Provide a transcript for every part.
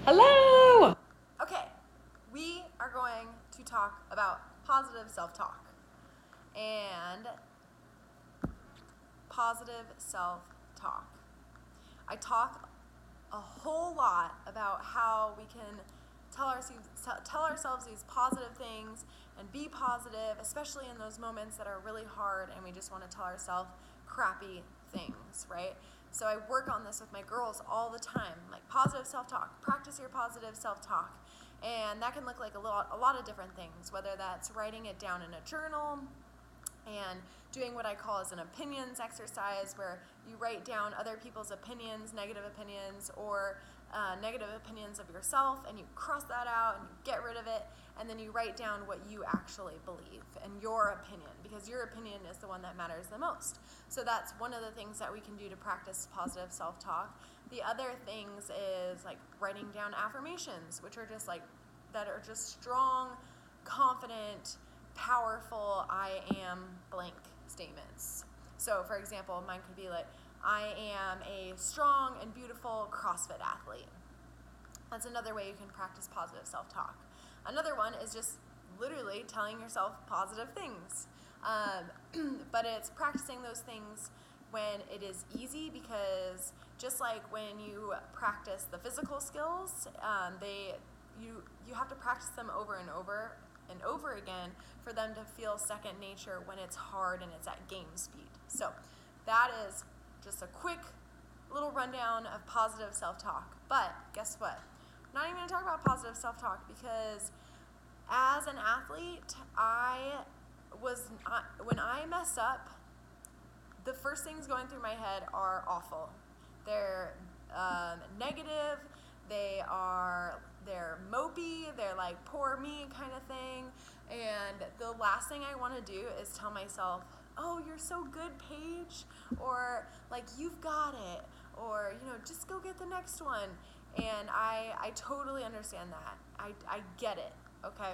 Hello! Okay, we are going to talk about positive self-talk. And positive self-talk. I talk a whole lot about how we can tell ourselves these positive things and be positive, especially in those moments that are really hard and we just want to tell ourselves crappy things, right? So I work on this with my girls all the time, like positive self-talk. Practice your positive self-talk. And that can look like a lot of different things, whether that's writing it down in a journal and doing what I call as an opinions exercise, where you write down other people's opinions, negative opinions, or negative opinions of yourself, and you cross that out and you get rid of it, and then you write down what you actually believe and your opinion, because your opinion is the one that matters the most. So that's one of the things that we can do to practice positive self-talk. The other things is like writing down affirmations, which are just like, that are just strong, confident, powerful I am blank statements. So for example, mine could be like, I am a strong and beautiful CrossFit athlete. That's another way you can practice positive self-talk. Another one is just literally telling yourself positive things. But it's practicing those things when it is easy, because just like when you practice the physical skills, you have to practice them over and over again for them to feel second nature when it's hard and it's at game speed. So that is just a quick little rundown of positive self-talk. But guess what? I'm not even going to talk about positive self-talk, because as an athlete, when I mess up, the first things going through my head are awful. They're negative. They're mopey. They're like poor me kind of thing. And the last thing I want to do is tell myself, oh, you're so good, Paige, or like, you've got it, or, just go get the next one. And I totally understand that. I get it, okay?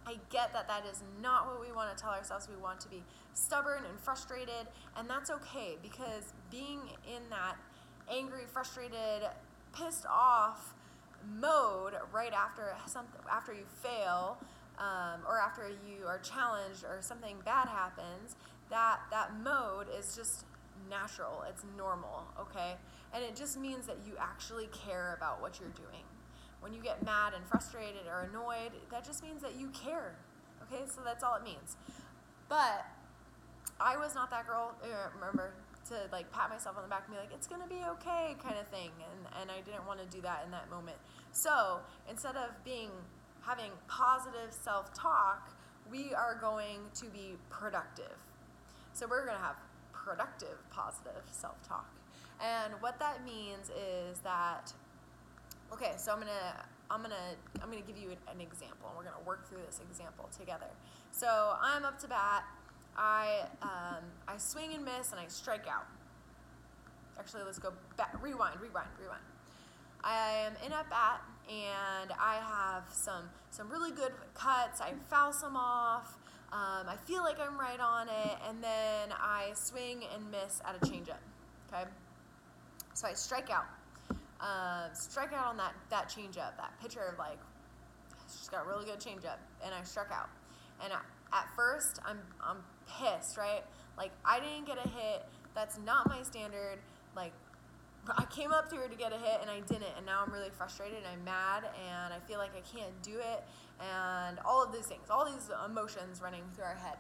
I get that is not what we want to tell ourselves. We want to be stubborn and frustrated, and that's okay, because being in that angry, frustrated, pissed off mode right after you fail, or after you are challenged or something bad happens, that mode is just natural. It's normal, okay? And it just means that you actually care about what you're doing. When you get mad and frustrated or annoyed, that just means that you care, okay? So that's all it means. But I was not that girl, remember, to like pat myself on the back and be like, it's gonna be okay kind of thing, and I didn't want to do that in that moment. So instead of having positive self-talk, we are going to be productive. So we're going to have productive positive self-talk. And what that means is that, okay, so I'm gonna give you an example. We're gonna work through this example together. So I'm up to bat. I swing and miss, and I strike out. Actually, let's go back. Rewind. I am in at bat, and I have some really good cuts. I foul some off. I feel like I'm right on it, and then I swing and miss at a changeup. Okay, so I strike out. On that changeup. That pitcher, like, she's got a really good changeup, and I struck out. And at first, I'm pissed, right? Like, I didn't get a hit. That's not my standard. Like, I came up here to get a hit, and I didn't, and now I'm really frustrated, and I'm mad, and I feel like I can't do it, and all of these things, all these emotions running through our head.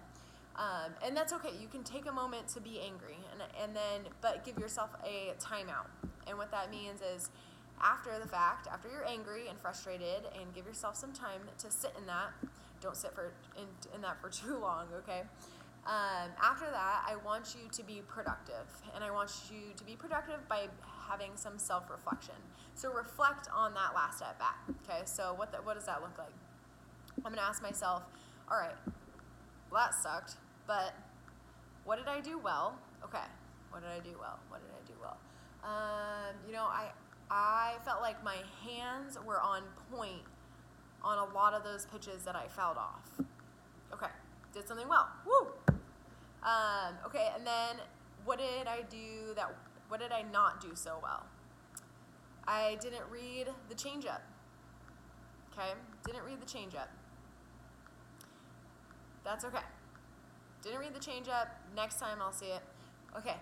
And that's okay. You can take a moment to be angry, but give yourself a timeout. And what that means is, after the fact, after you're angry and frustrated, and give yourself some time to sit in that. Don't sit in that for too long, okay? After that, I want you to be productive, and I want you to be productive by having some self-reflection. So reflect on that last at bat, okay? So what does that look like? I'm gonna ask myself, all right, well, that sucked, but what did I do well? Okay, what did I do well? I felt like my hands were on point on a lot of those pitches that I fouled off. Okay, did something well. Woo! Okay, and then what did I not do so well? I didn't read the changeup. Okay? Didn't read the changeup. That's okay. Didn't read the changeup. Next time I'll see it. Okay.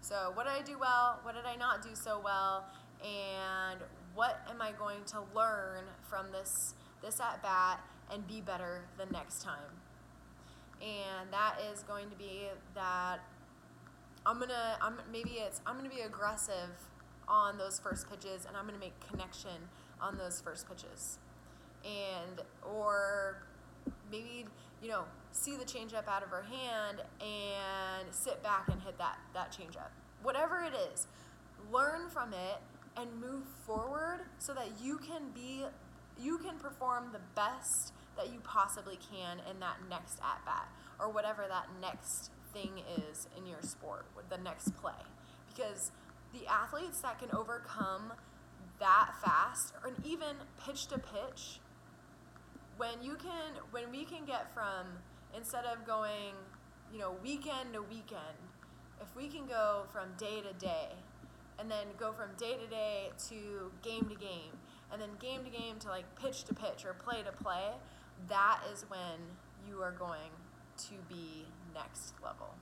So what did I do well? What did I not do so well? And what am I going to learn from this at bat and be better the next time? And that is going to be that I'm gonna be aggressive on those first pitches, and I'm gonna make connection on those first pitches, or maybe see the changeup out of her hand and sit back and hit that changeup. Whatever it is, learn from it and move forward so that you can perform the best that you possibly can in that next at bat, or whatever that next thing is in your sport, with the next play. Because the athletes that can overcome that fast, or even pitch to pitch, when we can get from, instead of going, weekend to weekend, if we can go from day to day, and then go from day to day to game, and then game to game to like pitch to pitch or play to play, that is when you are going to be next level.